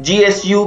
GSU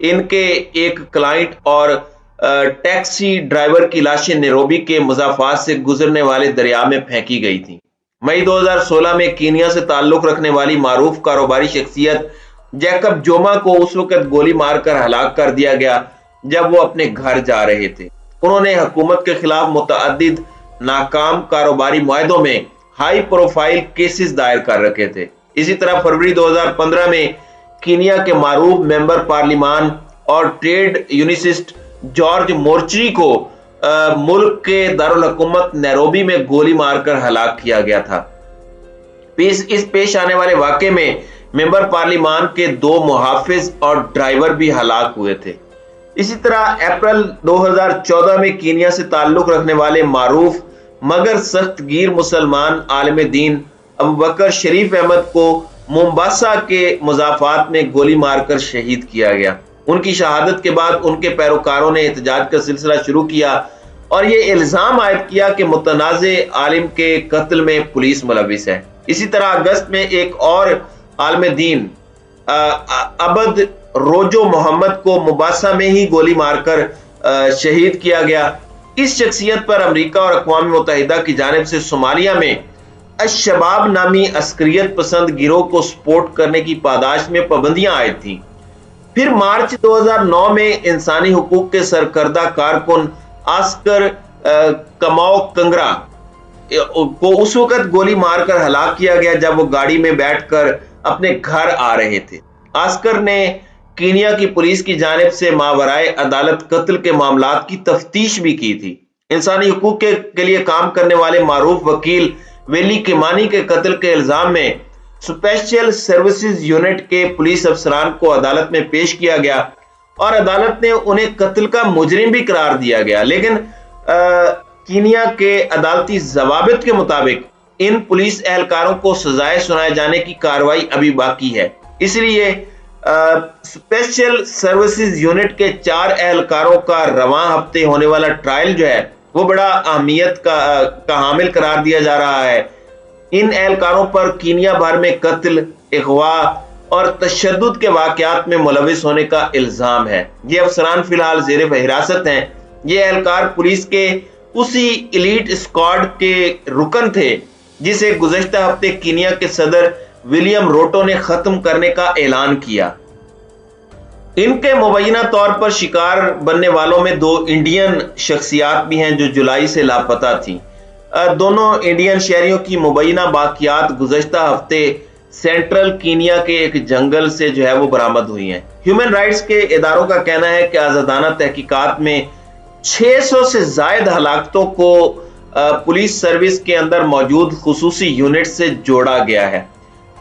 ان کے ایک client اور ٹیکسی ڈرائیور کی لاشیں نیروبی کے مضافات سے گزرنے والے دریا میں پھینکی گئی تھیں۔ مئی 2016 میں کینیا سے تعلق رکھنے والی معروف کاروباری شخصیت جیکب جوما کو اس وقت گولی مار کر ہلاک کر دیا گیا جب وہ اپنے گھر جا رہے تھے۔ انہوں نے حکومت کے خلاف متعدد ناکام کاروباری معاہدوں میں ہائی پروفائل کیسز دائر کر رکھے تھے۔ اسی طرح فروری 2015 میں کینیا کے معروف ممبر پارلیمان اور ٹریڈ یونیسٹ جارج مورچری کو ملک کے دارالحکومت نیروبی میں گولی مار کر ہلاک کیا گیا تھا۔ اس پیش آنے والے واقعے میں ممبر پارلیمان کے 2 محافظ اور ڈرائیور بھی ہلاک ہوئے تھے۔ اسی طرح اپریل 2014 میں کینیا سے تعلق رکھنے والے معروف مگر سخت گیر مسلمان عالم دین ابوبکر شریف احمد کو مومباسا کے مضافات میں گولی مار کر شہید کیا گیا۔ ان کی شہادت کے بعد ان کے پیروکاروں نے احتجاج کا سلسلہ شروع کیا اور یہ الزام عائد کیا کہ متنازع عالم کے قتل میں پولیس ملوث ہے۔ اسی طرح اگست میں ایک اور عالم دین عبد روجو محمد کو مومباسا میں ہی گولی مار کر شہید کیا گیا۔ اس شخصیت پر امریکہ اور اقوام متحدہ کی جانب سے صومالیہ میں الشباب نامی عسکریت پسند گروہ کو سپورٹ کرنے کی پاداش میں پابندیاں عائد تھیں۔ پھر مارچ 2009 میں انسانی حقوق کے سرکردہ کارکن آسکر کماؤ کنگرا کو اس وقت گولی مار کر ہلاک کیا گیا جب وہ گاڑی میں بیٹھ کر اپنے گھر آ رہے تھے۔ آسکر نے کینیا کی پولیس کی جانب سے ماورائے عدالت قتل کے معاملات کی تفتیش بھی کی تھی۔ انسانی حقوق کے لیے کام کرنے والے معروف وکیل ویلی کیمانی کے قتل کے الزام میں اسپیشل سروسز یونٹ کے پولیس افسران کو عدالت میں پیش کیا گیا اور عدالت نے انہیں قتل کا مجرم بھی قرار دیا گیا، لیکن کینیا کے عدالتی ضوابط کے مطابق ان پولیس اہلکاروں کو سزائے سنائے جانے کی کارروائی ابھی باقی ہے۔ اس لیے اسپیشل سروسز یونٹ کے 4 اہلکاروں کا رواں ہفتے ہونے والا ٹرائل جو ہے وہ بڑا اہمیت کا حامل قرار دیا جا رہا ہے۔ ان اہلکاروں پر کینیا بھر میں قتل، اغوا اور تشدد کے واقعات میں ملوث ہونے کا الزام ہے۔ یہ افسران فی الحال زیر حراست ہیں۔ یہ اہلکار پولیس کے اسی ایلیٹ اسکواڈ کے رکن تھے جسے گزشتہ ہفتے کینیا کے صدر ولیم روٹو نے ختم کرنے کا اعلان کیا۔ ان کے مبینہ طور پر شکار بننے والوں میں 2 انڈین شخصیات بھی ہیں جو جولائی سے لاپتہ تھیں۔ دونوں انڈین شہریوں کی مبینہ باقیات گزشتہ ہفتے سینٹرل کینیا کے ایک جنگل سے جو ہے وہ برآمد ہوئی ہیں۔ ہیومن رائٹس کے اداروں کا کہنا ہے کہ آزادانہ تحقیقات میں 600 سے زائد ہلاکتوں کو پولیس سروس کے اندر موجود خصوصی یونٹ سے جوڑا گیا ہے۔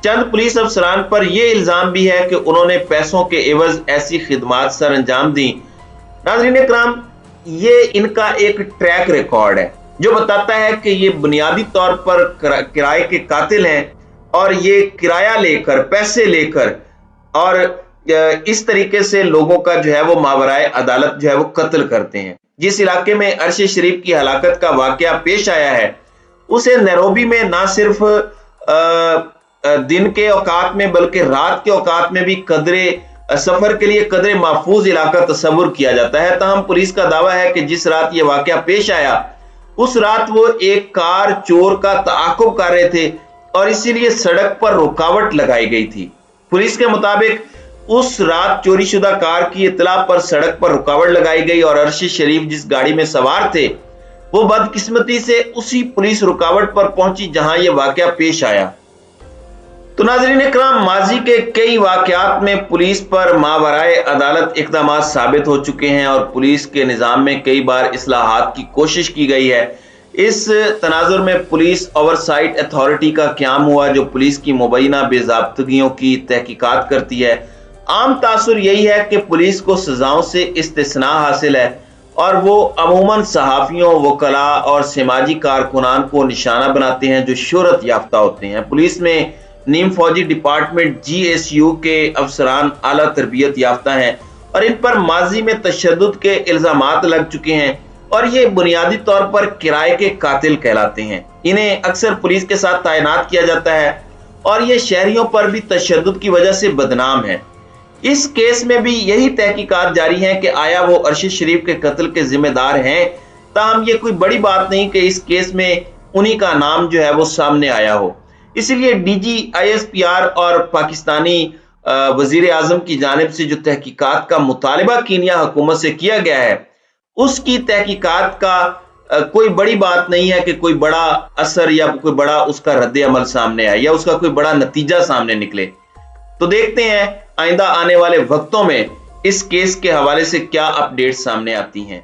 چند پولیس افسران پر یہ الزام بھی ہے کہ انہوں نے پیسوں کے عوض ایسی خدمات سر انجام دیں۔ ناظرین اکرام، یہ ان کا ایک ٹریک ریکارڈ ہے جو بتاتا ہے کہ یہ بنیادی طور پر کرائے کے قاتل ہیں اور یہ کرایہ لے کر، پیسے لے کر اور اس طریقے سے لوگوں کا جو ہے وہ ماورائے عدالت جو ہے وہ قتل کرتے ہیں۔ جس علاقے میں ارشد شریف کی ہلاکت کا واقعہ پیش آیا ہے اسے نیروبی میں نہ صرف دن کے اوقات میں بلکہ رات کے اوقات میں بھی سفر کے لیے قدرے محفوظ علاقہ تصور کیا جاتا ہے۔ تاہم پولیس کا دعویٰ ہے کہ جس رات یہ واقعہ پیش آیا اس رات وہ ایک کار چور کا تعاقب کر رہے تھے اور اسی لیے سڑک پر رکاوٹ لگائی گئی تھی۔ پولیس کے مطابق اس رات چوری شدہ کار کی اطلاع پر سڑک پر رکاوٹ لگائی گئی اور ارشد شریف جس گاڑی میں سوار تھے وہ بدقسمتی سے اسی پولیس رکاوٹ پر پہنچی جہاں یہ واقعہ پیش آیا۔ تو ناظرین اکرام، ماضی کے کئی واقعات میں پولیس پر ماورائے عدالت اقدامات ثابت ہو چکے ہیں اور پولیس کے نظام میں کئی بار اصلاحات کی کوشش کی گئی ہے۔ اس تناظر میں پولیس اوورسائٹ اتھارٹی کا قیام ہوا جو پولیس کی مبینہ بے ضابطگیوں کی تحقیقات کرتی ہے۔ عام تاثر یہی ہے کہ پولیس کو سزاؤں سے استثناء حاصل ہے اور وہ عموماً صحافیوں، وکلاء اور سماجی کارکنان کو نشانہ بناتے ہیں جو شہرت یافتہ ہوتے ہیں۔ پولیس میں نیم فوجی ڈپارٹمنٹ GSU کے افسران اعلیٰ تربیت یافتہ ہیں اور ان پر ماضی میں تشدد کے الزامات لگ چکے ہیں اور یہ بنیادی طور پر کرائے کے قاتل کہلاتے ہیں۔ انہیں اکثر پولیس کے ساتھ تعینات کیا جاتا ہے اور یہ شہریوں پر بھی تشدد کی وجہ سے بدنام ہے۔ اس کیس میں بھی یہی تحقیقات جاری ہیں کہ آیا وہ ارشد شریف کے قتل کے ذمہ دار ہیں، تاہم یہ کوئی بڑی بات نہیں کہ اس کیس میں انہی کا نام جو ہے وہ سامنے آیا ہو۔ اسی لیے D G I S P R اور پاکستانی وزیر اعظم کی جانب سے جو تحقیقات کا مطالبہ کینیا حکومت سے کیا گیا ہے، اس کی تحقیقات کا کوئی بڑی بات نہیں ہے کہ کوئی بڑا اثر یا کوئی بڑا اس کا رد عمل سامنے آئے یا اس کا کوئی بڑا نتیجہ سامنے نکلے۔ تو دیکھتے ہیں آئندہ آنے والے وقتوں میں اس کیس کے حوالے سے کیا اپ ڈیٹ سامنے آتی ہیں۔